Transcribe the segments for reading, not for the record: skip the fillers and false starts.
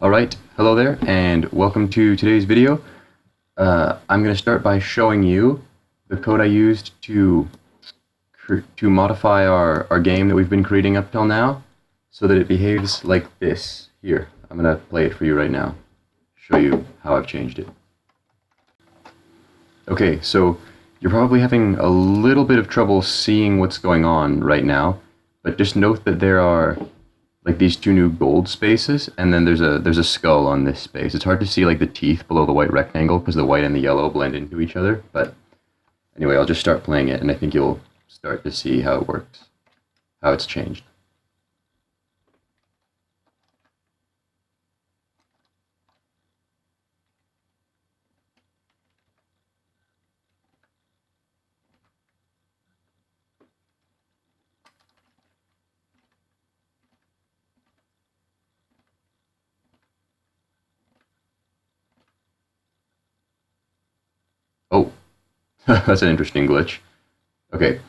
Alright, hello there, and welcome to today's video. I'm going to start by showing you the code I used to modify our game that we've been creating up till now, so that it behaves like this. Here, I'm going to play it for you right now, show you how I've changed it. Okay, so you're probably having a little bit of trouble seeing what's going on right now, but just note that there are like these two new gold spaces, and then there's a skull on this space. It's hard to see like the teeth below the white rectangle because the white and the yellow blend into each other. But anyway, I'll just start playing it, and I think you'll start to see how it works, how it's changed. Oh, that's an interesting glitch. Okay.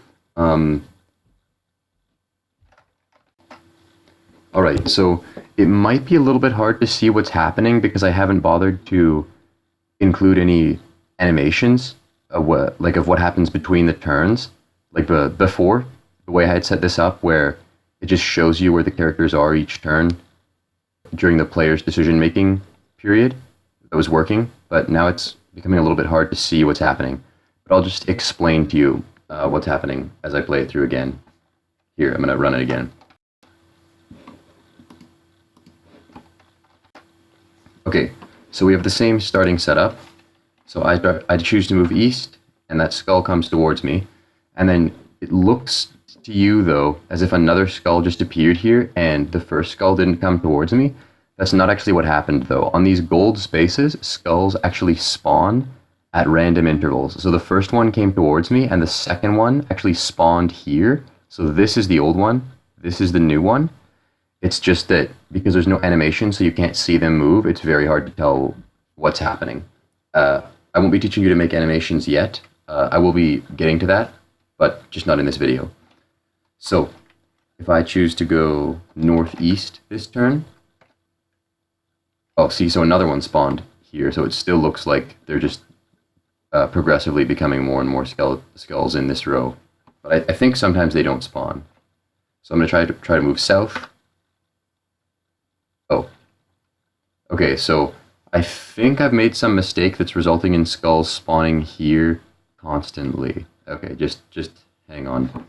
Alright, so it might be a little bit hard to see what's happening because I haven't bothered to include any animations of what happens between the turns. Like before, the way I had set this up where it just shows you where the characters are each turn during the player's decision-making period, that was working, but now it's becoming a little bit hard to see what's happening. But I'll just explain to you what's happening as I play it through again. Here, I'm going to run it again. Okay, so we have the same starting setup. So I choose to move east, and that skull comes towards me. And then it looks to you, though, as if another skull just appeared here, and the first skull didn't come towards me. That's not actually what happened, though. On these gold spaces, skulls actually spawn at random intervals. So the first one came towards me, and the second one actually spawned here. So this is the old one, this is the new one. It's just that because there's no animation, so you can't see them move, it's very hard to tell what's happening. I won't be teaching you to make animations yet. I will be getting to that, but just not in this video. So if I choose to go northeast this turn, oh, see, so another one spawned here, so it still looks like they're just progressively becoming more and more skulls in this row. But I think sometimes they don't spawn. So I'm going to try to move south. Oh. Okay, so I think I've made some mistake that's resulting in skulls spawning here constantly. Okay, just hang on.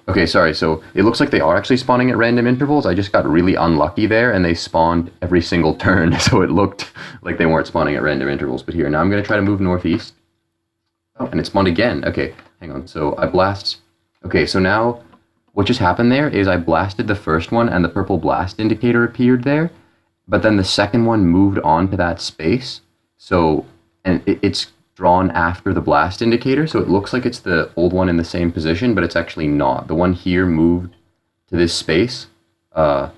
Okay, sorry, so it looks like they are actually spawning at random intervals. I just got really unlucky there, and they spawned every single turn, so it looked like they weren't spawning at random intervals. But here, now I'm going to try to move northeast. Oh, and it spawned again. Okay, hang on. So I blast. Okay, so now what just happened there is I blasted the first one, and the purple blast indicator appeared there, but then the second one moved on to that space. So, and it's drawn after the blast indicator, so it looks like it's the old one in the same position, but it's actually not. The one here moved to this space. The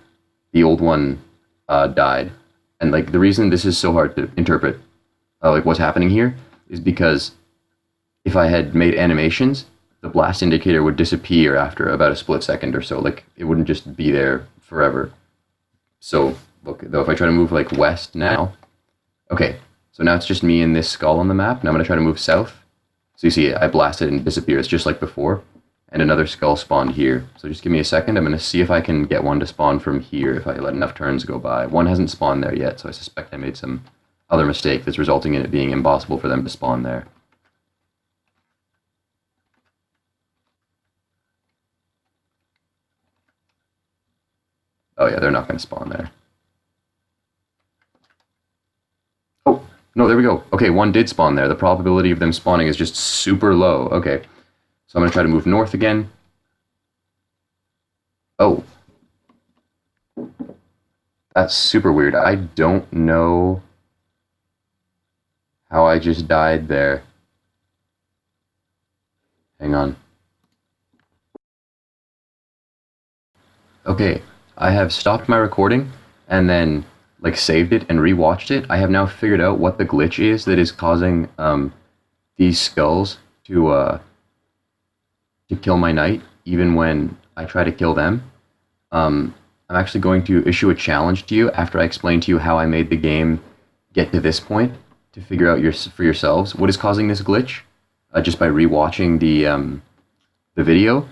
old one died. And like the reason this is so hard to interpret, like what's happening here, is because if I had made animations, the blast indicator would disappear after about a split second or so. Like it wouldn't just be there forever. So look, though, if I try to move like west now, okay. So now it's just me and this skull on the map. Now I'm going to try to move south. So you see I blasted and it disappears just like before. And another skull spawned here. So just give me a second. I'm going to see if I can get one to spawn from here if I let enough turns go by. One hasn't spawned there yet, so I suspect I made some other mistake that's resulting in it being impossible for them to spawn there. Oh yeah, they're not going to spawn there. No, there we go. Okay, one did spawn there. The probability of them spawning is just super low. Okay, so I'm going to try to move north again. Oh. That's super weird. I don't know how I just died there. Hang on. Okay, I have stopped my recording and then like saved it and rewatched it. I have now figured out what the glitch is that is causing these skulls to kill my knight even when I try to kill them. I'm actually going to issue a challenge to you after I explain to you how I made the game get to this point to figure out for yourselves what is causing this glitch, just by rewatching the video.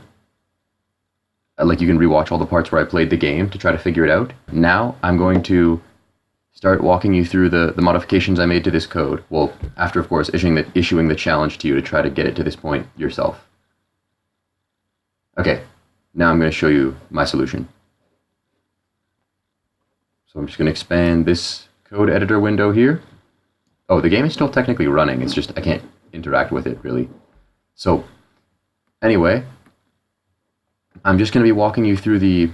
Like you can rewatch all the parts where I played the game to try to figure it out. Now I'm going to start walking you through the modifications I made to this code. Well, after of course issuing the challenge to you to try to get it to this point yourself. Okay, now I'm going to show you my solution. So I'm just going to expand this code editor window here. Oh, the game is still technically running. It's just I can't interact with it really. So anyway, I'm just going to be walking you through the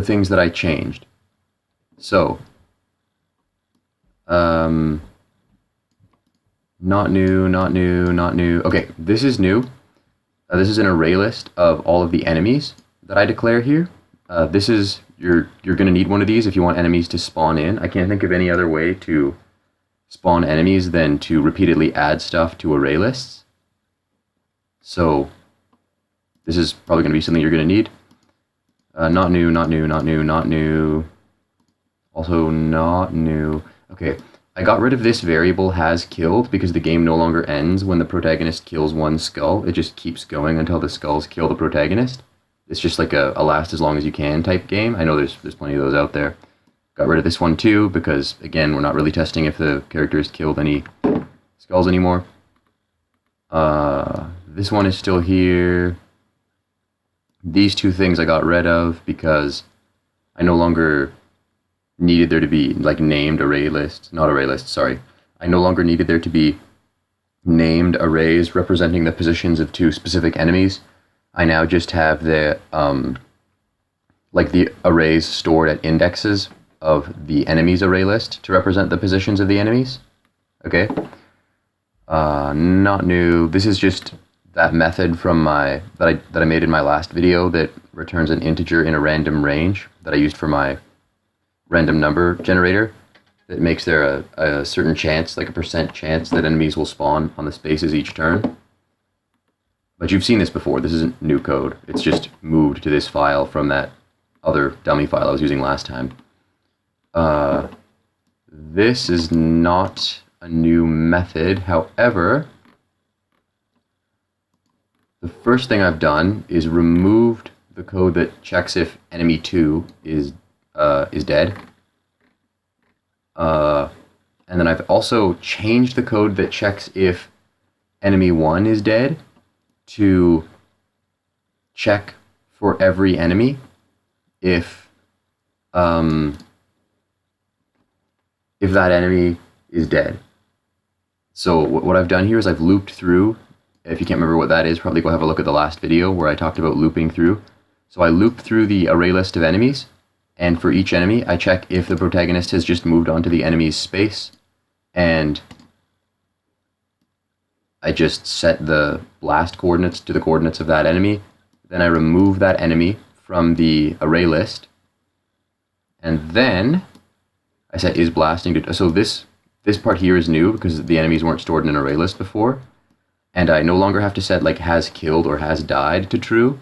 things that I changed. So, not new, not new, not new. Okay, this is new. This is an array list of all of the enemies that I declare here. This is, you're going to need one of these if you want enemies to spawn in. I can't think of any other way to spawn enemies than to repeatedly add stuff to array lists. So, this is probably going to be something you're going to need. Not new, not new, not new, not new. Also not new. Okay, I got rid of this variable has killed because the game no longer ends when the protagonist kills one skull. It just keeps going until the skulls kill the protagonist. It's just like a last as long as you can type game. I know there's plenty of those out there. Got rid of this one too because, again, we're not really testing if the character has killed any skulls anymore. This one is still here. These two things I got rid of because I no longer needed there to be like named array lists, not array lists, sorry. I no longer needed there to be named arrays representing the positions of two specific enemies. I now just have the like the arrays stored at indexes of the enemies array list to represent the positions of the enemies. Okay. Not new. This is just that method from that I made in my last video that returns an integer in a random range that I used for my random number generator that makes there a certain chance, like a % chance that enemies will spawn on the spaces each turn. But you've seen this before. This isn't new code. It's just moved to this file from that other dummy file I was using last time. This is not a new method. However, the first thing I've done is removed the code that checks if enemy 2 is dead. And then I've also changed the code that checks if enemy 1 is dead to check for every enemy if that enemy is dead. So what I've done here is I've looped through. If you can't remember what that is, probably go have a look at the last video where I talked about looping through. So I looped through the array list of enemies, and for each enemy, I check if the protagonist has just moved onto the enemy's space, and I just set the blast coordinates to the coordinates of that enemy. Then I remove that enemy from the array list, and then I set is blasting to. So this part here is new because the enemies weren't stored in an array list before. And I no longer have to set like has killed or has died to true,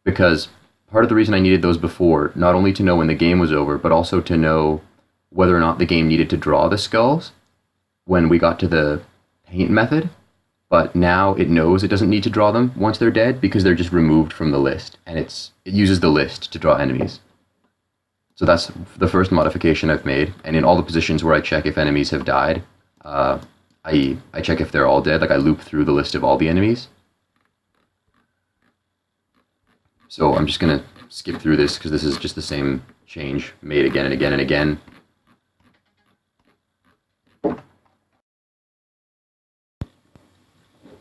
because part of the reason I needed those before, not only to know when the game was over, but also to know whether or not the game needed to draw the skulls when we got to the paint method. But now it knows it doesn't need to draw them once they're dead because they're just removed from the list, and it uses the list to draw enemies. So that's the first modification I've made, and in all the positions where I check if enemies have died, I check if they're all dead, like I loop through the list of all the enemies. So I'm just going to skip through this because this is just the same change made again and again and again.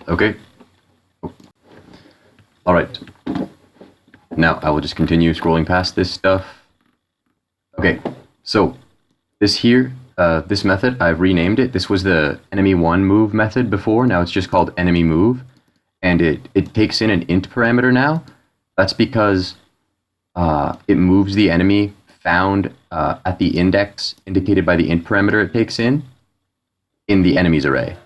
Okay. All right. Now I will just continue scrolling past this stuff. Okay, so this here, this method, I've renamed it. This was the enemy1 move method before. Now it's just called enemy move, and it takes in an int parameter now. That's because it moves the enemy found at the index indicated by the int parameter it takes in the enemies array.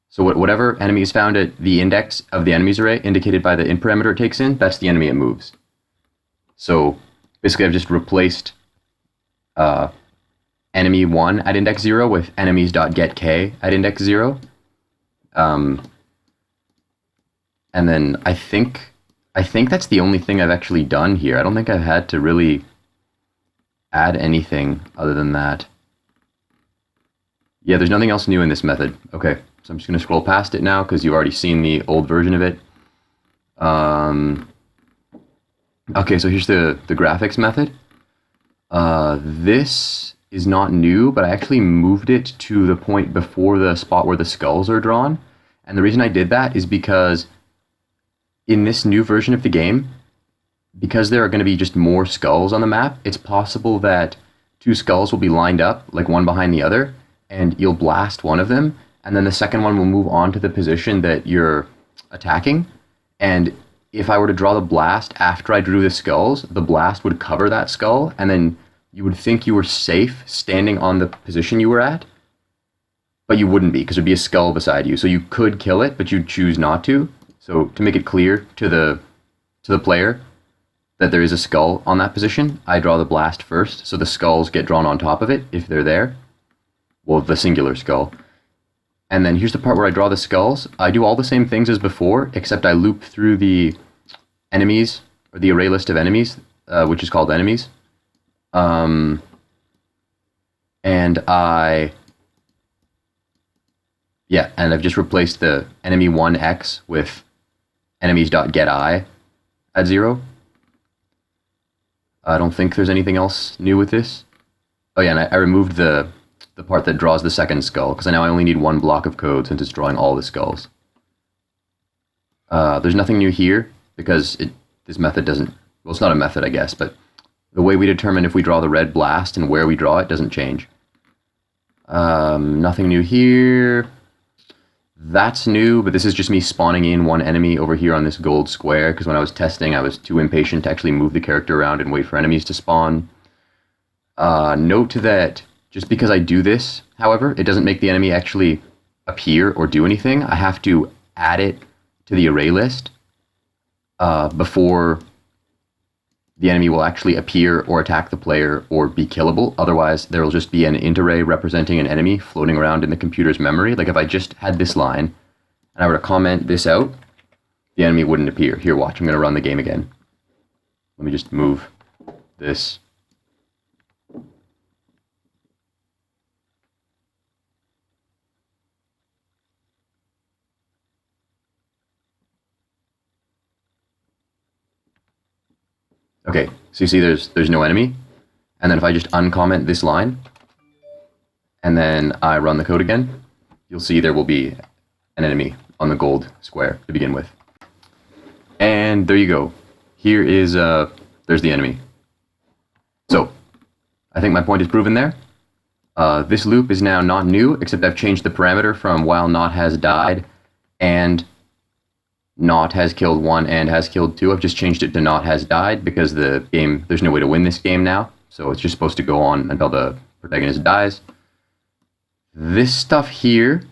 So whatever enemy is found at the index of the enemies array indicated by the int parameter it takes in, that's the enemy it moves. So basically I've just replaced enemy 1 at index 0 with enemies.getk at index 0. And then I think that's the only thing I've actually done here. I don't think I've had to really add anything other than that. Yeah, there's nothing else new in this method. Okay, so I'm just going to scroll past it now because you've already seen the old version of it. Okay, so here's the graphics method. This is not new, but I actually moved it to the point before the spot where the skulls are drawn. And the reason I did that is because in this new version of the game, because there are going to be just more skulls on the map, it's possible that 2 skulls will be lined up, like one behind the other, and you'll blast one of them, and then the second one will move on to the position that you're attacking. And if I were to draw the blast after I drew the skulls, the blast would cover that skull, and then you would think you were safe standing on the position you were at, but you wouldn't be, because there'd be a skull beside you. So you could kill it, but you'd choose not to. So to make it clear to the player that there is a skull on that position, I draw the blast first, so the skulls get drawn on top of it if they're there. Well, the singular skull. And then here's the part where I draw the skulls. I do all the same things as before, except I loop through the enemies, or the array list of enemies, which is called enemies. And I've just replaced the enemy 1x with enemies.getI at 0. I don't think there's anything else new with this. Oh yeah, and I removed the part that draws the second skull, because now I only need 1 block of code since it's drawing all the skulls. There's nothing new here, because this method doesn't... Well, it's not a method, I guess, but the way we determine if we draw the red blast and where we draw it doesn't change. Nothing new here. That's new, but this is just me spawning in 1 enemy over here on this gold square, because when I was testing, I was too impatient to actually move the character around and wait for enemies to spawn. Note that just because I do this, however, it doesn't make the enemy actually appear or do anything. I have to add it to the array list before the enemy will actually appear or attack the player or be killable. Otherwise, there will just be an int array representing an enemy floating around in the computer's memory. Like if I just had this line and I were to comment this out, the enemy wouldn't appear. Here, watch, I'm going to run the game again. Let me just move this. Okay, so you see there's no enemy, and then if I just uncomment this line, and then I run the code again, you'll see there will be an enemy on the gold square to begin with. And there you go. Here is, there's the enemy. So, I think my point is proven there. This loop is now not new, except I've changed the parameter from while not has died and not has killed 1 and has killed 2. I've just changed it to not has died because the game, there's no way to win this game now. So it's just supposed to go on until the protagonist dies. This stuff here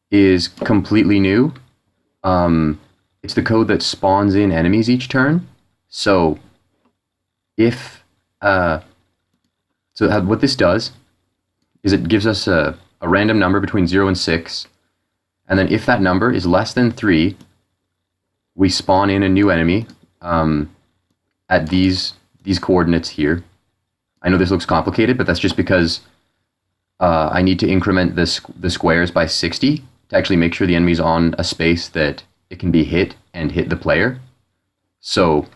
is completely new. It's the code that spawns in enemies each turn. So if, what this does is it gives us a random number between 0 and 6. And then if that number is less than 3, we spawn in a new enemy at these coordinates here. I know this looks complicated, but that's just because I need to increment the squares by 60 to actually make sure the enemy's on a space that it can be hit and hit the player. So,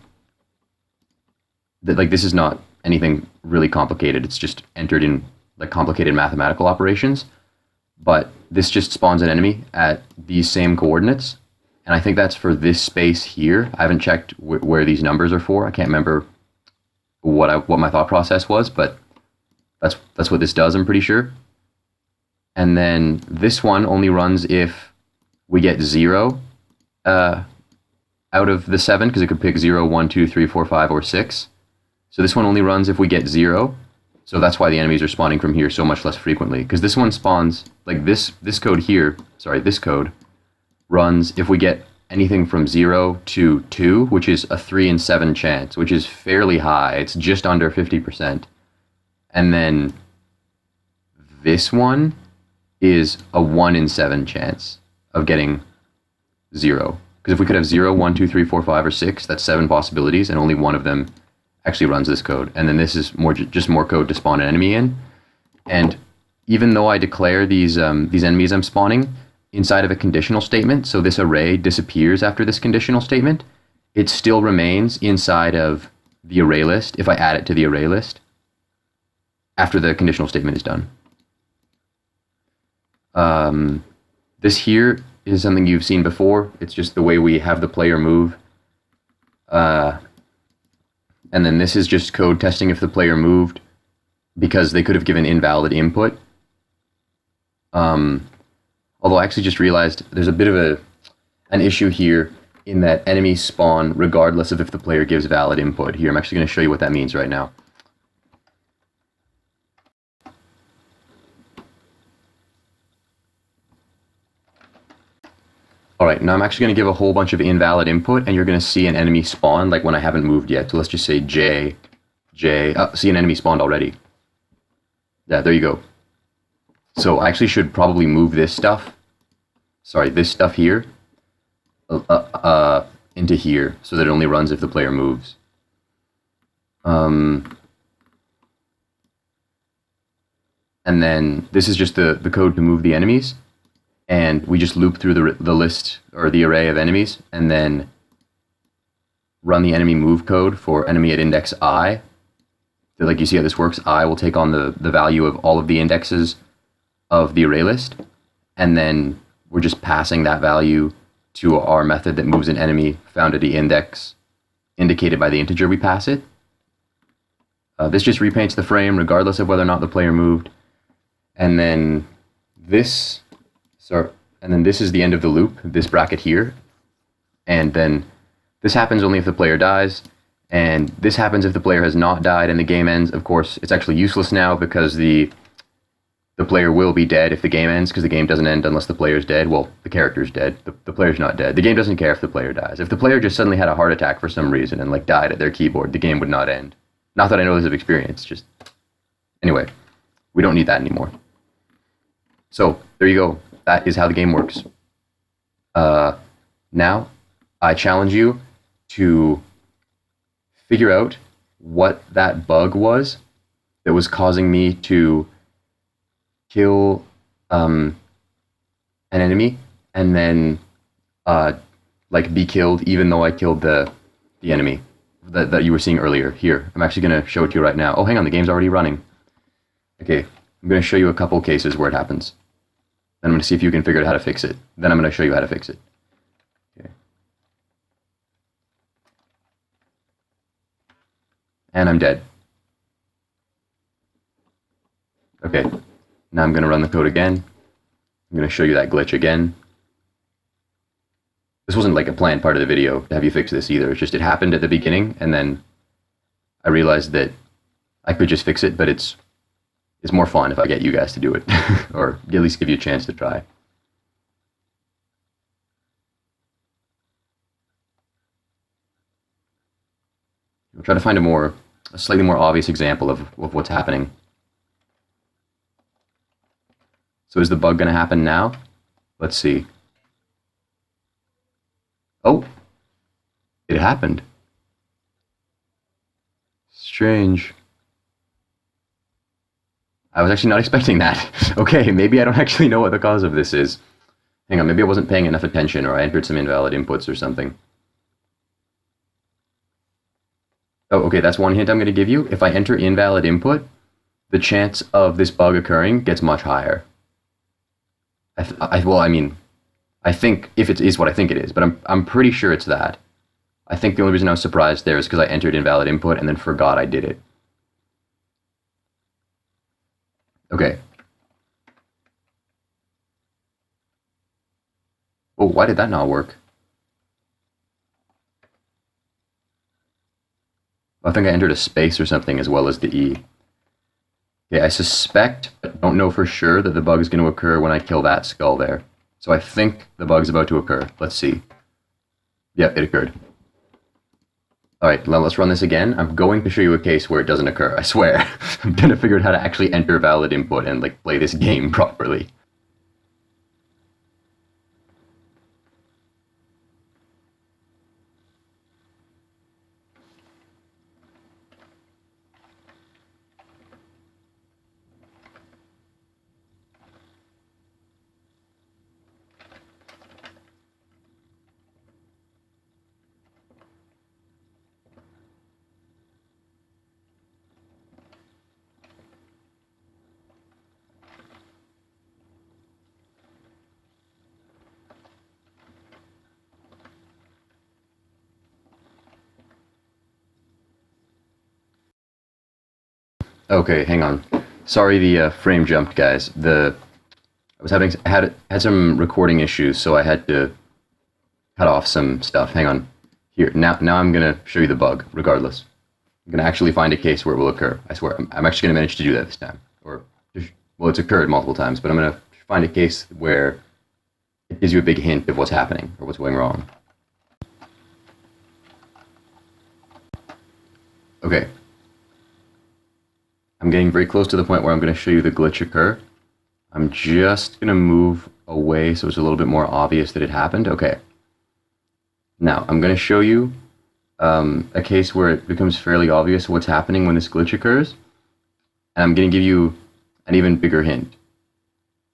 this is not anything really complicated. It's just entered in like complicated mathematical operations. But this just spawns an enemy at these same coordinates. And I think that's for this space here. I haven't checked where these numbers are for. I can't remember what my thought process was, but that's what this does, I'm pretty sure. And then this one only runs if we get 0 out of the 7, because it could pick 0, 1, 2, 3, 4, 5, or 6. So this one only runs if we get 0. So that's why the enemies are spawning from here so much less frequently, because this one spawns, like this code here, sorry, this code runs if we get anything from 0 to 2, which is a 3 in 7 chance, which is fairly high. It's just under 50%. And then this one is a 1 in 7 chance of getting 0. Because if we could have 0, 1, 2, 3, 4, 5, or 6, that's 7 possibilities, and only one of them actually runs this code. And then this is just more code to spawn an enemy in. And even though I declare these enemies I'm spawning inside of a conditional statement, so this array disappears after this conditional statement, it still remains inside of the array list if I add it to the array list after the conditional statement is done. This here is something you've seen before. It's just the way we have the player move. And then this is just code testing if the player moved because they could have given invalid input. Although I actually just realized there's a bit of an issue here in that enemies spawn regardless of if the player gives valid input. Here, I'm actually going to show you what that means right now. Alright, now I'm actually going to give a whole bunch of invalid input, and you're going to see an enemy spawn, like when I haven't moved yet. So let's just say J, see an enemy spawned already. Yeah, there you go. So I actually should probably move this stuff, this stuff here, into here, so that it only runs if the player moves. And then this is just the code to move the enemies. And we just loop through the list or the array of enemies and then run the enemy move code for enemy at index I. So like you see how this works, I will take on the value of all of the indexes of the array list. And then we're just passing that value to our method that moves an enemy found at the index indicated by the integer we pass it. This just repaints the frame regardless of whether or not the player moved. And then this... and then this is the end of the loop, this bracket here. And then this happens only if the player dies. And this happens if the player has not died and the game ends. Of course, it's actually useless now because the player will be dead if the game ends, because the game doesn't end unless the player's dead. Well, the character's dead. The player's not dead. The game doesn't care if the player dies. If the player just suddenly had a heart attack for some reason and like died at their keyboard, the game would not end. Not that I know this of experience, just... Anyway, we don't need that anymore. So, there you go. That is how the game works. Now, I challenge you to figure out what that bug was that was causing me to kill an enemy and then like be killed even though I killed the enemy that you were seeing earlier. Here, I'm actually going to show it to you right now. Oh, hang on, the game's already running. Okay, I'm going to show you a couple cases where it happens. Then I'm going to see if you can figure out how to fix it. Then I'm going to show you how to fix it. Okay. And I'm dead. Okay, now I'm going to run the code again. I'm going to show you that glitch again. This wasn't like a planned part of the video to have you fix this either. It's just it happened at the beginning, and then I realized that I could just fix it, but it's more fun if I get you guys to do it, or at least give you a chance to try. We'll try to find a slightly more obvious example of what's happening. So is the bug going to happen now? Let's see. Oh, it happened. Strange. I was actually not expecting that. Okay, maybe I don't actually know what the cause of this is. Hang on, maybe I wasn't paying enough attention, or I entered some invalid inputs or something. Oh, okay, that's one hint I'm going to give you. If I enter invalid input, the chance of this bug occurring gets much higher. I think, if it is what I think it is, but I'm pretty sure it's that. I think the only reason I was surprised there is because I entered invalid input and then forgot I did it. Okay. Oh, why did that not work? I think I entered a space or something as well as the E. Okay, I suspect, but don't know for sure, that the bug is going to occur when I kill that skull there. So I think the bug's about to occur. Let's see. Yep, it occurred. Alright, let's run this again. I'm going to show you a case where it doesn't occur, I swear. I'm gonna figure out how to actually enter valid input and like play this game properly. Okay, hang on. Sorry, the frame jumped, guys. I had some recording issues, so I had to cut off some stuff. Hang on. Here, now I'm gonna show you the bug. Regardless, I'm gonna actually find a case where it will occur. I swear, I'm actually gonna manage to do that this time. Well, it's occurred multiple times, but I'm gonna find a case where it gives you a big hint of what's happening or what's going wrong. Okay. I'm getting very close to the point where I'm going to show you the glitch occur. I'm just going to move away so it's a little bit more obvious that it happened. Okay. Now, I'm going to show you a case where it becomes fairly obvious what's happening when this glitch occurs. And I'm going to give you an even bigger hint.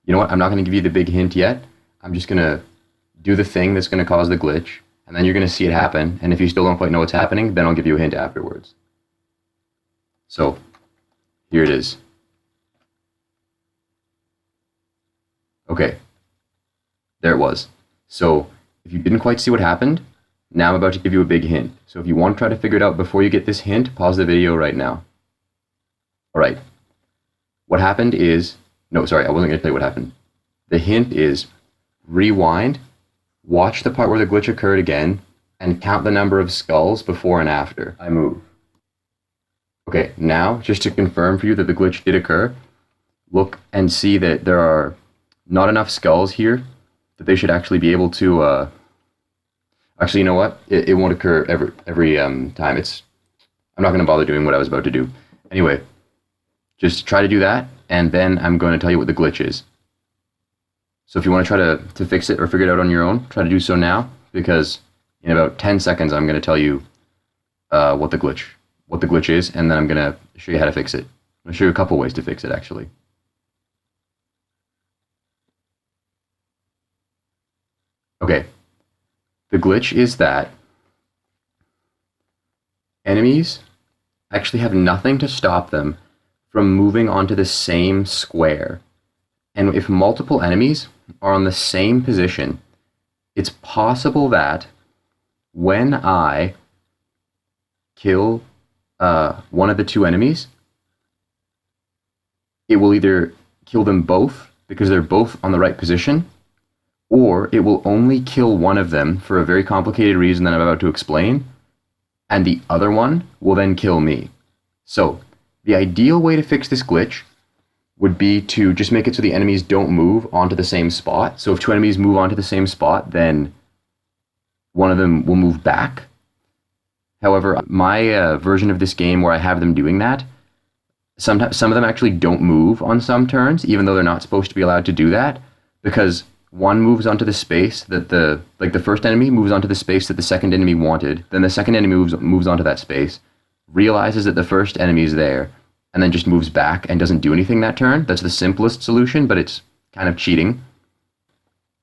You know what? I'm not going to give you the big hint yet. I'm just going to do the thing that's going to cause the glitch. And then you're going to see it happen. And if you still don't quite know what's happening, then I'll give you a hint afterwards. So, here it is. Okay. There it was. So, if you didn't quite see what happened, now I'm about to give you a big hint. So if you want to try to figure it out before you get this hint, pause the video right now. Alright. What happened is... No, sorry, I wasn't going to tell you what happened. The hint is rewind, watch the part where the glitch occurred again, and count the number of skulls before and after I move. Okay, now, just to confirm for you that the glitch did occur, look and see that there are not enough skulls here that they should actually be able to... Actually, you know what? It won't occur every time. I'm not going to bother doing what I was about to do. Anyway, just try to do that, and then I'm going to tell you what the glitch is. So if you want to try to fix it or figure it out on your own, try to do so now, because in about 10 seconds I'm going to tell you what the glitch is, and then I'm going to show you how to fix it. I'm going to show you a couple ways to fix it, actually. Okay. The glitch is that enemies actually have nothing to stop them from moving onto the same square. And if multiple enemies are on the same position, it's possible that when I kill one of the two enemies, it will either kill them both because they're both on the right position, or it will only kill one of them for a very complicated reason that I'm about to explain, and the other one will then kill me. So, the ideal way to fix this glitch would be to just make it so the enemies don't move onto the same spot. So if two enemies move onto the same spot, then one of them will move back. However, my version of this game where I have them doing that, sometimes some of them actually don't move on some turns, even though they're not supposed to be allowed to do that, because one moves onto the space that the first enemy moves onto the space that the second enemy wanted, then the second enemy moves onto that space, realizes that the first enemy is there, and then just moves back and doesn't do anything that turn. That's the simplest solution, but it's kind of cheating.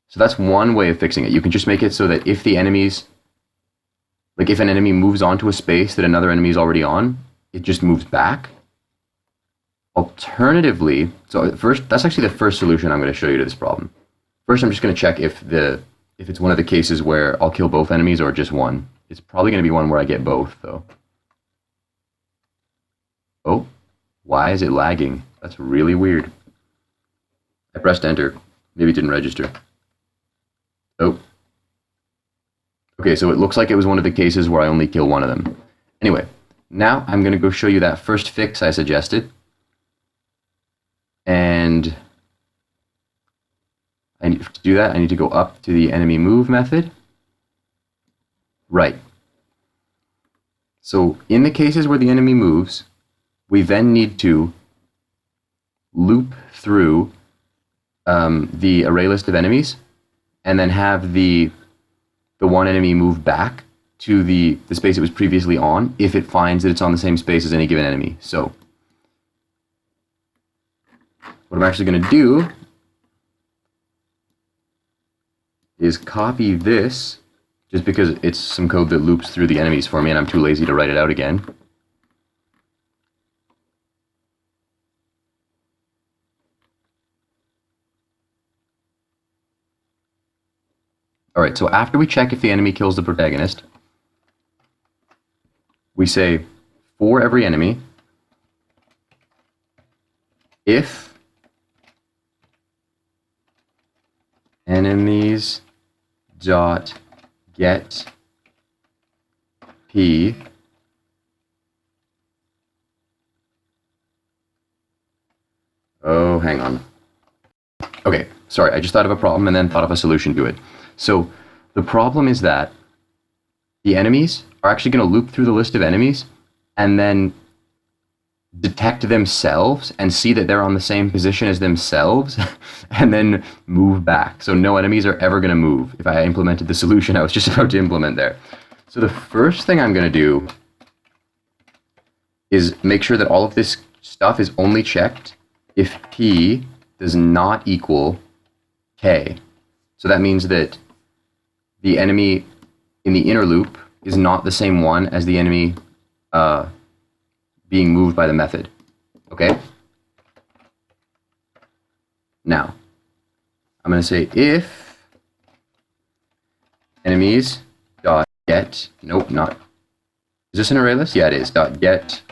So that's one way of fixing it. You can just make it so that if the enemies, like if an enemy moves onto a space that another enemy is already on, it just moves back. Alternatively, so first, that's actually the first solution I'm going to show you to this problem. First, I'm just going to check if it's one of the cases where I'll kill both enemies or just one. It's probably going to be one where I get both, though. Oh, why is it lagging? That's really weird. I pressed enter. Maybe it didn't register. Oh. Okay, so it looks like it was one of the cases where I only kill one of them. Anyway, now I'm going to go show you that first fix I suggested. And to do that, I need to go up to the enemy move method. Right. So in the cases where the enemy moves, we then need to loop through the array list of enemies, and then have the one enemy move back to the space it was previously on if it finds that it's on the same space as any given enemy. So what I'm actually going to do is copy this, just because it's some code that loops through the enemies for me and I'm too lazy to write it out again. Alright, so after we check if the enemy kills the protagonist, we say for every enemy, if enemies dot get p oh, hang on. Okay, sorry, I just thought of a problem and then thought of a solution to it. So the problem is that the enemies are actually going to loop through the list of enemies and then detect themselves and see that they're on the same position as themselves and then move back. So no enemies are ever going to move. If I implemented the solution I was just about to implement there. So the first thing I'm going to do is make sure that all of this stuff is only checked if p does not equal k. So that means that the enemy in the inner loop is not the same one as the enemy being moved by the method. Okay? Now, I'm going to say if enemies dot get, nope, not, is this an array list? Yeah, it is, dot get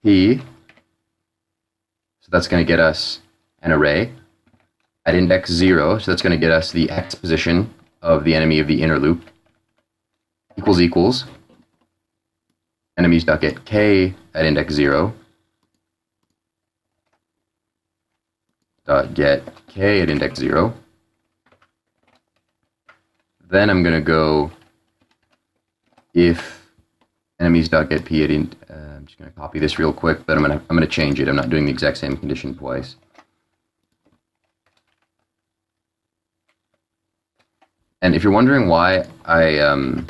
p, so that's going to get us an array at index 0, so that's going to get us the x position of the enemy of the inner loop, equals equals enemies.get k at index 0 dot get k at index 0. Then I'm going to go if enemies.get p at I'm just going to copy this real quick, but I'm going to change it. I'm not doing the exact same condition twice. And if you're wondering why I'm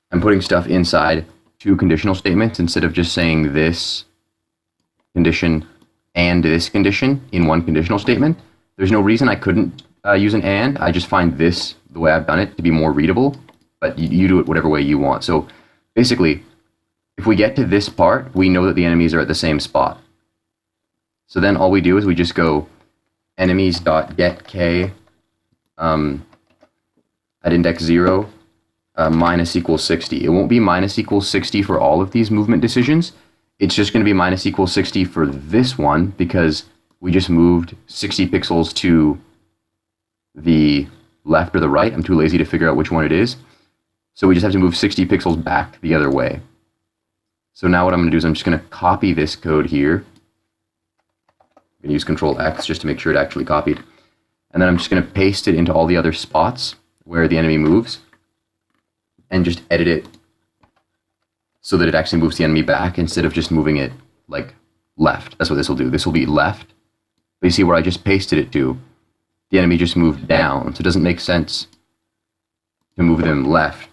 putting stuff inside two conditional statements instead of just saying this condition and this condition in one conditional statement, there's no reason I couldn't use an and. I just find this, the way I've done it, to be more readable, but you do it whatever way you want. So basically, if we get to this part, we know that the enemies are at the same spot. So then all we do is we just go enemies.getk at index 0 minus equals 60. It won't be minus equals 60 for all of these movement decisions. It's just going to be minus equals 60 for this one because we just moved 60 pixels to the left or the right. I'm too lazy to figure out which one it is. So we just have to move 60 pixels back the other way. So now what I'm going to do is I'm just going to copy this code here. I'm going to use Control X just to make sure it actually copied. And then I'm just going to paste it into all the other spots where the enemy moves and just edit it so that it actually moves the enemy back instead of just moving it like left. That's what this will do. This will be left. But you see where I just pasted it to, the enemy just moved down. So it doesn't make sense to move them left.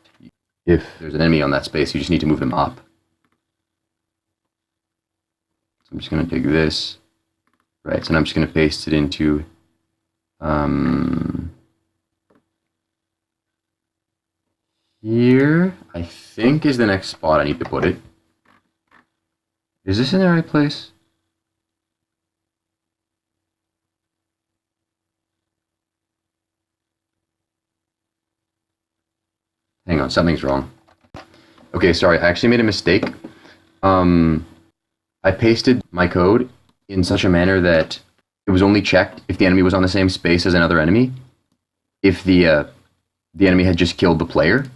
If there's an enemy on that space, you just need to move them up. So I'm just going to take this. Right, so now I'm just going to paste it into here, I think, is the next spot I need to put it. Is this in the right place? Hang on, something's wrong. Okay, sorry, I actually made a mistake. I pasted my code in such a manner that it was only checked if the enemy was on the same space as another enemy, if the enemy had just killed the player,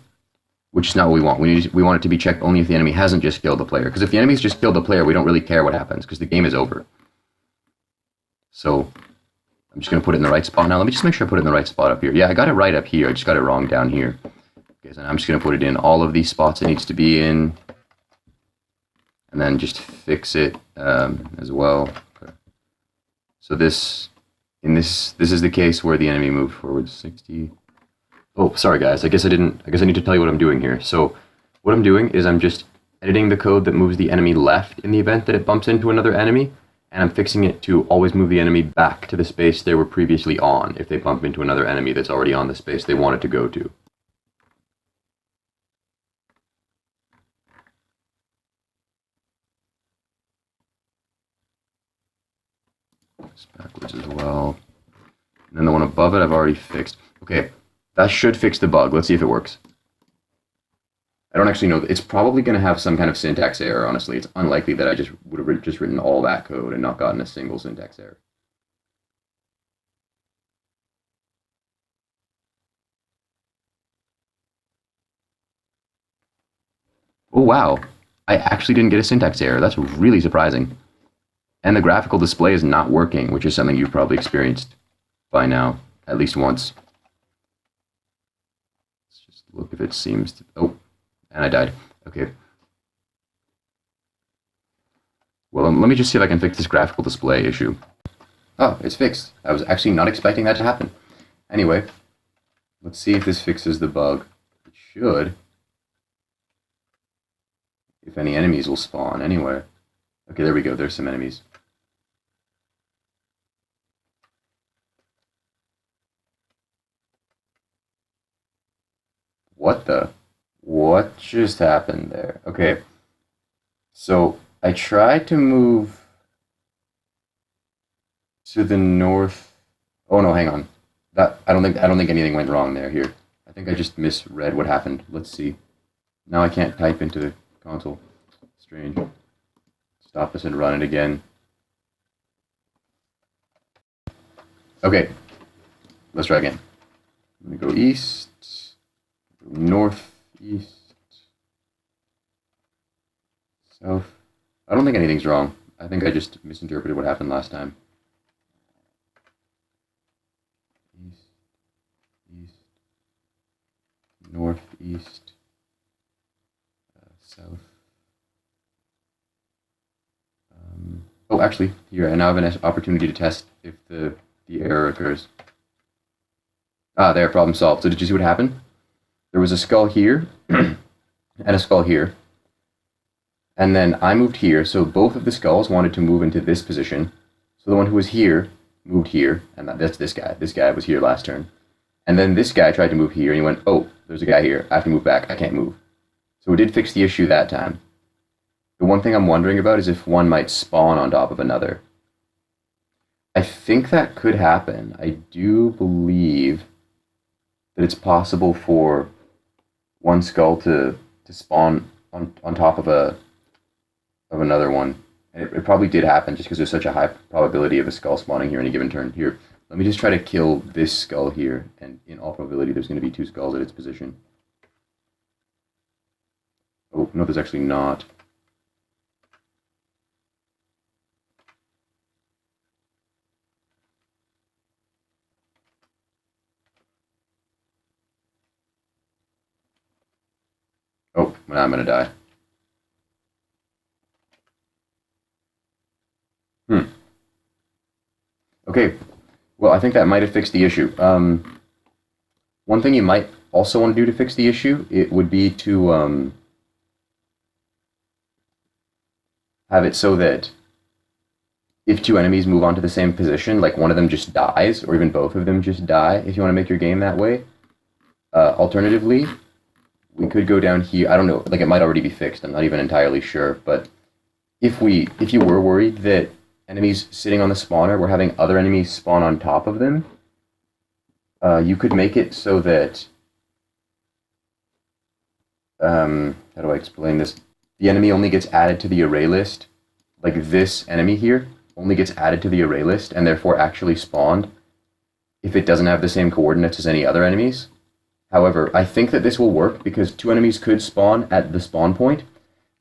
which is not what we want. We want it to be checked only if the enemy hasn't just killed the player. Because if the enemy's just killed the player, we don't really care what happens because the game is over. So I'm just going to put it in the right spot. Now let me just make sure I put it in the right spot up here. Yeah, I got it right up here. I just got it wrong down here. Okay, so now I'm just going to put it in all of these spots it needs to be in. And then just fix it as well. Okay. So this is the case where the enemy moved forward 60. Oh, sorry guys. I guess I need to tell you what I'm doing here. So what I'm doing is I'm just editing the code that moves the enemy left in the event that it bumps into another enemy, and I'm fixing it to always move the enemy back to the space they were previously on if they bump into another enemy that's already on the space they want it to go to. It's backwards as well. And then the one above it I've already fixed. Okay, that should fix the bug. Let's see if it works. I don't actually know. It's probably going to have some kind of syntax error, honestly. It's unlikely that I just would have just written all that code and not gotten a single syntax error. Oh, wow. I actually didn't get a syntax error. That's really surprising. And the graphical display is not working, which is something you've probably experienced by now, at least once. Let's just look if it seems to... Oh, and I died. Okay. Well, let me just see if I can fix this graphical display issue. Oh, it's fixed. I was actually not expecting that to happen. Anyway, let's see if this fixes the bug. It should. If any enemies will spawn anywhere. Okay, there we go. There's some enemies. What just happened there? Okay. So I tried to move to the north. Oh no, hang on. I don't think anything went wrong there here. I think I just misread what happened. Let's see. Now I can't type into the console. Strange. Stop this and run it again. Okay. Let's try again. I'm gonna go east. Northeast, south. I don't think anything's wrong. I think I just misinterpreted what happened last time. East, northeast, south. Oh, actually, here I now have an opportunity to test if the error occurs. Ah, there, problem solved. So did you see what happened? There was a skull here, and a skull here. And then I moved here, so both of the skulls wanted to move into this position. So the one who was here moved here, and that's this guy. This guy was here last turn. And then this guy tried to move here, and he went, oh, there's a guy here. I have to move back. I can't move. So it did fix the issue that time. The one thing I'm wondering about is if one might spawn on top of another. I think that could happen. I do believe that it's possible for one skull to spawn on top of another one. And it probably did happen just because there's such a high probability of a skull spawning here any given turn. Here, let me just try to kill this skull here, and in all probability there's going to be two skulls at its position. Oh, no, there's actually not. Oh, now I'm going to die. Okay, well, I think that might have fixed the issue. One thing you might also want to do to fix the issue, it would be to have it so that if two enemies move on to the same position, like one of them just dies, or even both of them just die, if you want to make your game that way. Alternatively, we could go down here. I don't know, like it might already be fixed. I'm not even entirely sure, but if you were worried that enemies sitting on the spawner were having other enemies spawn on top of them, you could make it so that how do I explain this? The enemy only gets added to the array list, like this enemy here only gets added to the array list and therefore actually spawned if it doesn't have the same coordinates as any other enemies. However, I think that this will work because two enemies could spawn at the spawn point.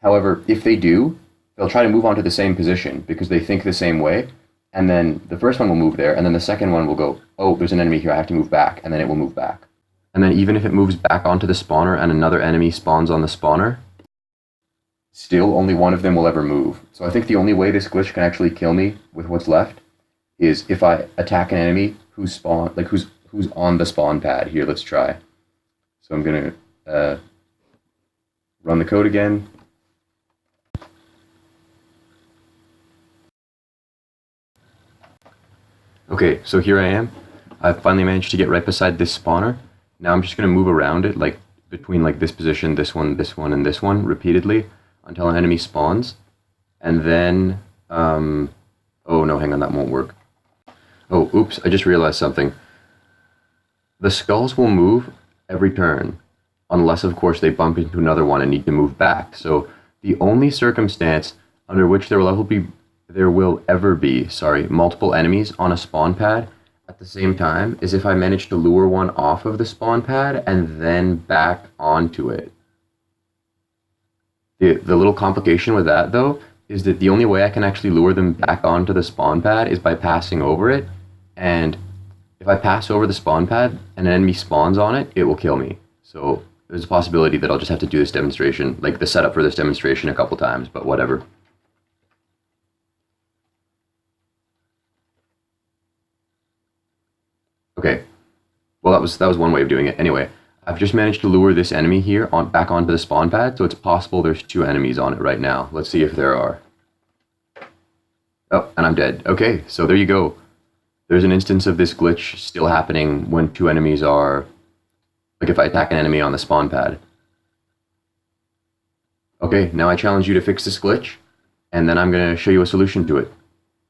However, if they do, they'll try to move on to the same position because they think the same way, and then the first one will move there, and then the second one will go, oh, there's an enemy here, I have to move back, and then it will move back. And then even if it moves back onto the spawner and another enemy spawns on the spawner, still only one of them will ever move. So I think the only way this glitch can actually kill me with what's left is if I attack an enemy who's on the spawn pad. Here, let's try. So I'm gonna run the code again. Okay, so here I am. I've finally managed to get right beside this spawner. Now I'm just gonna move around it, like between like this position, this one, and this one repeatedly until an enemy spawns. And then, oh no, hang on, that won't work. Oh, oops, I just realized something. The skulls will move every turn, unless of course they bump into another one and need to move back. So the only circumstance under which there will ever be multiple enemies on a spawn pad at the same time is if I manage to lure one off of the spawn pad and then back onto it. The little complication with that, though, is that the only way I can actually lure them back onto the spawn pad is by passing over it, and if I pass over the spawn pad and an enemy spawns on it, it will kill me. So there's a possibility that I'll just have to do this demonstration, like the setup for this demonstration a couple times, but whatever. Okay, well that was one way of doing it. Anyway, I've just managed to lure this enemy here back onto the spawn pad, so it's possible there's 2 enemies on it right now. Let's see if there are. Oh, and I'm dead. Okay, so there you go. There's an instance of this glitch still happening when 2 enemies are, like if I attack an enemy on the spawn pad. Okay, now I challenge you to fix this glitch, and then I'm going to show you a solution to it.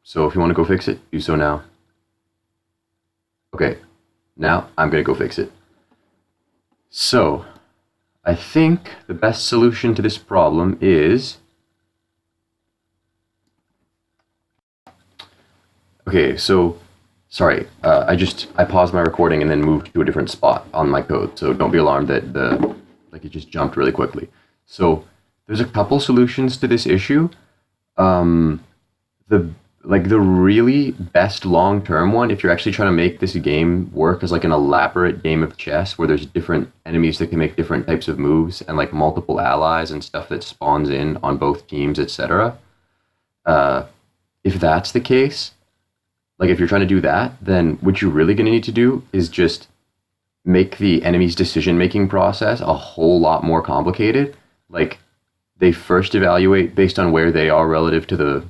So if you want to go fix it, do so now. Okay, now I'm going to go fix it. So, I think the best solution to this problem is... Okay, so, sorry, I paused my recording and then moved to a different spot on my code, so don't be alarmed that it just jumped really quickly. So, there's a couple solutions to this issue. The really best long-term one, if you're actually trying to make this game work as like an elaborate game of chess where there's different enemies that can make different types of moves and like multiple allies and stuff that spawns in on both teams, etc. If that's the case, like if you're trying to do that, then what you're really going to need to do is just make the enemy's decision-making process a whole lot more complicated. Like they first evaluate based on where they are relative to the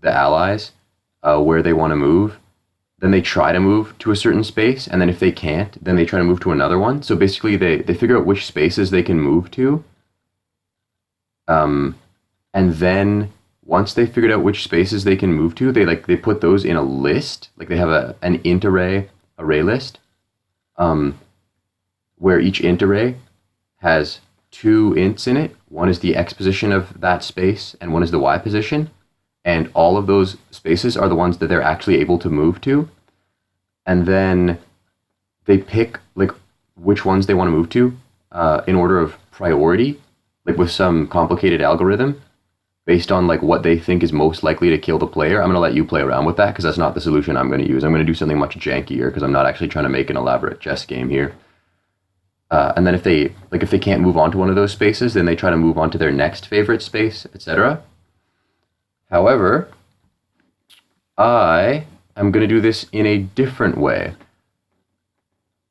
allies, where they want to move. Then they try to move to a certain space, and then if they can't, then they try to move to another one. So basically they figure out which spaces they can move to. And then once they figured out which spaces they can move to, they put those in a list. Like they have an int array list, where each int array has 2 ints in it. One is the x position of that space, and one is the y position. And all of those spaces are the ones that they're actually able to move to. And then they pick like which ones they want to move to in order of priority, like with some complicated algorithm based on like what they think is most likely to kill the player. I'm going to let you play around with that because that's not the solution I'm going to use. I'm going to do something much jankier because I'm not actually trying to make an elaborate chess game here. And then if they can't move on to one of those spaces, then they try to move on to their next favorite space, etc. However, I am going to do this in a different way.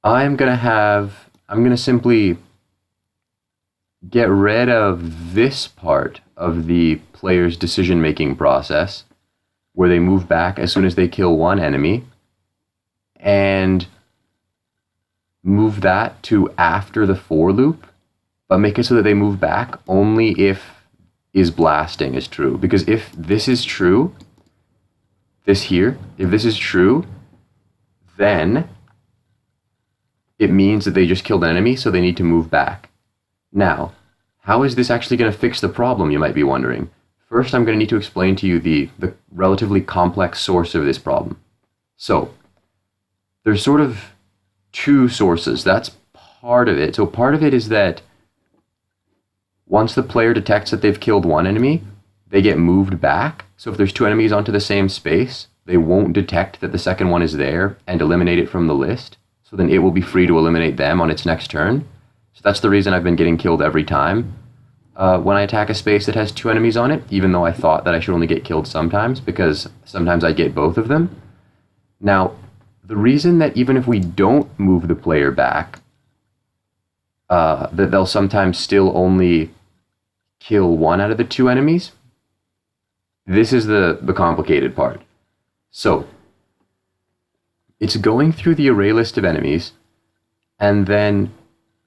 I'm going to simply get rid of this part of the player's decision-making process, where they move back as soon as they kill one enemy, and move that to after the for loop, but make it so that they move back only if is blasting is true. Because if this is true, if this is true, then it means that they just killed an enemy, so they need to move back. Now, how is this actually going to fix the problem, you might be wondering? First, I'm going to need to explain to you the relatively complex source of this problem. So, there's sort of 2 sources. That's part of it. So part of it is that once the player detects that they've killed one enemy, they get moved back. So if there's 2 enemies onto the same space, they won't detect that the second one is there and eliminate it from the list. so then it will be free to eliminate them on its next turn. So that's the reason I've been getting killed every time when I attack a space that has 2 enemies on it, even though I thought that I should only get killed sometimes, because sometimes I get both of them. Now, the reason that even if we don't move the player back, that they'll sometimes still only kill 1 out of the 2 enemies, this is the complicated part. So, it's going through the array list of enemies, and then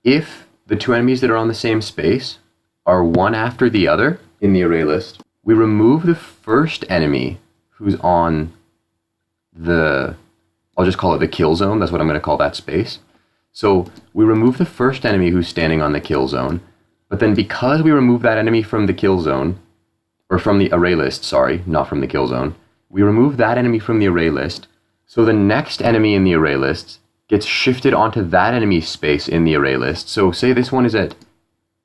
if the 2 enemies that are on the same space are one after the other in the array list, we remove the first enemy who's on the, I'll just call it the kill zone, that's what I'm going to call that space. So we remove the first enemy who's standing on the kill zone, but then because we remove that enemy from the kill zone, or from the array list, sorry, not from the kill zone, we remove that enemy from the array list, so the next enemy in the array list gets shifted onto that enemy's space in the array list. So say this one is at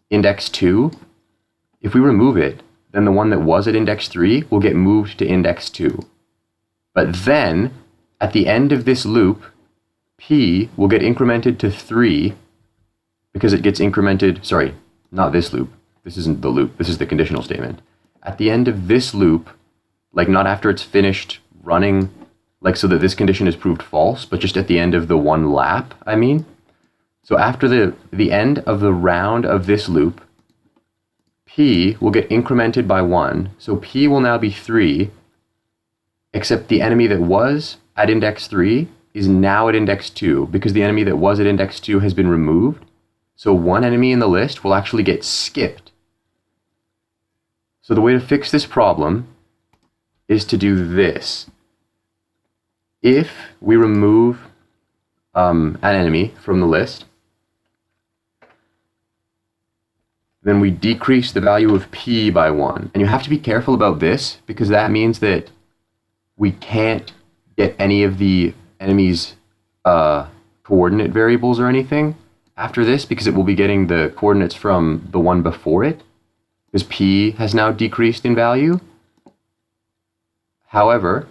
index 2, if we remove it, then the one that was at index 3 will get moved to index 2. But then, at the end of this loop, P will get incremented to 3 because it gets incremented, sorry, not this loop. This isn't the loop, this is the conditional statement. At the end of this loop, like not after it's finished running, like so that this condition is proved false, but just at the end of the one lap, I mean. So after the end of the round of this loop, P will get incremented by 1. So P will now be 3, except the enemy that was at index 3 is now at index 2, because the enemy that was at index 2 has been removed. So one enemy in the list will actually get skipped. So the way to fix this problem is to do this. If we remove an enemy from the list, then we decrease the value of P by 1. And you have to be careful about this, because that means that we can't get any of the enemy's coordinate variables or anything after this, because it will be getting the coordinates from the one before it, because P has now decreased in value. However,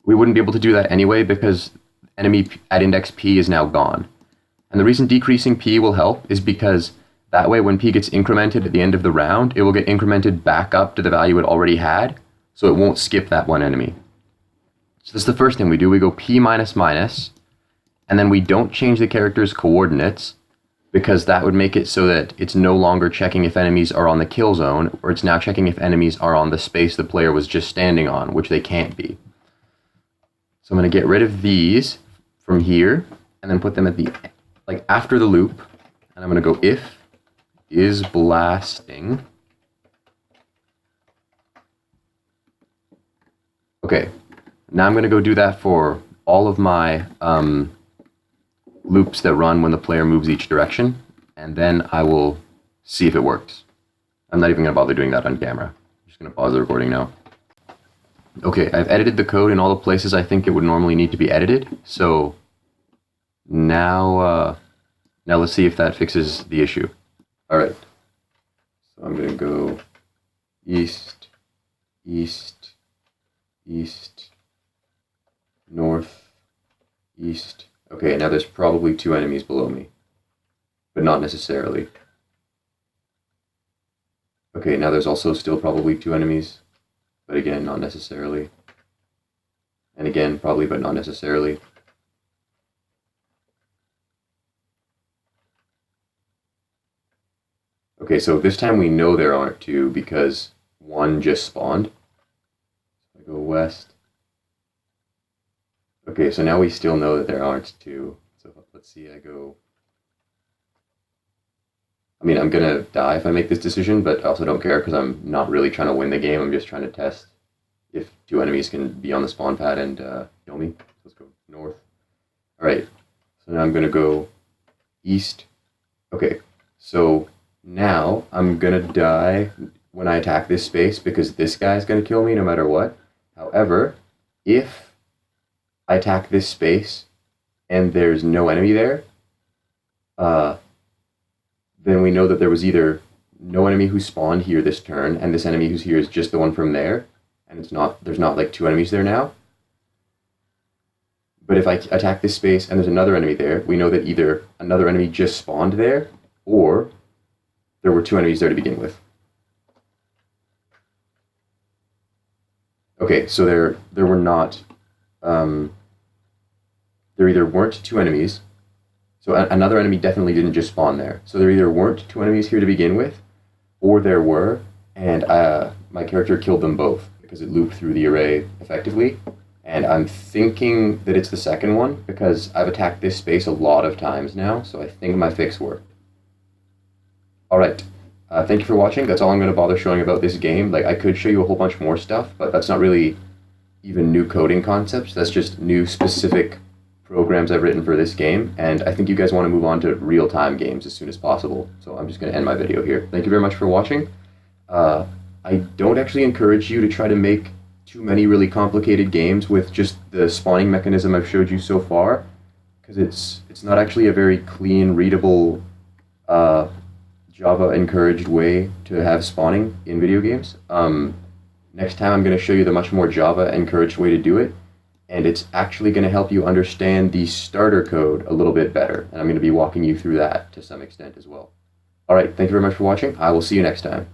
we wouldn't be able to do that anyway, because enemy at index P is now gone. And the reason decreasing P will help is because that way when P gets incremented at the end of the round, it will get incremented back up to the value it already had, so it won't skip that one enemy. So this is the first thing we do. We go P minus minus, and then we don't change the character's coordinates, because that would make it so that it's no longer checking if enemies are on the kill zone, or it's now checking if enemies are on the space the player was just standing on, which they can't be. So I'm going to get rid of these from here, and then put them at the, like after the loop, and I'm going to go if is blasting. Okay, now I'm going to go do that for all of my loops that run when the player moves each direction, and then I will see if it works. I'm not even going to bother doing that on camera. I'm just going to pause the recording now. Okay, I've edited the code in all the places I think it would normally need to be edited, so now let's see if that fixes the issue. Alright, so I'm going to go east, east, east, north, east. Okay, now there's probably 2 enemies below me, but not necessarily. Okay, now there's also still probably 2 enemies, but again, not necessarily. And again, probably, but not necessarily. Okay, so this time we know there aren't 2 because 1 just spawned. I go west. Okay, so now we still know that there aren't 2. So let's see, I mean, I'm gonna die if I make this decision, but I also don't care because I'm not really trying to win the game. I'm just trying to test if 2 enemies can be on the spawn pad and kill me. Let's go north. Alright, so now I'm gonna go east. Okay, so now I'm gonna die when I attack this space because this guy's gonna kill me no matter what. However, if I attack this space and there's no enemy there, then we know that there was either no enemy who spawned here this turn, and this enemy who's here is just the one from there, and there's not like 2 enemies there now. But if I attack this space and there's another enemy there, we know that either another enemy just spawned there, or there were two enemies there to begin with. Okay, so there were not, there either weren't two enemies, so another enemy definitely didn't just spawn there. So there either weren't two enemies here to begin with, or there were, and my character killed them both because it looped through the array effectively. And I'm thinking that it's the second one because I've attacked this space a lot of times now, so I think my fix worked. Alright, thank you for watching. That's all I'm going to bother showing about this game. Like, I could show you a whole bunch more stuff, but that's not really even new coding concepts. That's just new specific programs I've written for this game, and I think you guys want to move on to real-time games as soon as possible. So I'm just going to end my video here. Thank you very much for watching. I don't actually encourage you to try to make too many really complicated games with just the spawning mechanism I've showed you so far, because it's not actually a very clean, readable, Java-encouraged way to have spawning in video games. Next time I'm going to show you the much more Java-encouraged way to do it, and it's actually going to help you understand the starter code a little bit better, and I'm going to be walking you through that to some extent as well. Alright, thank you very much for watching. I will see you next time.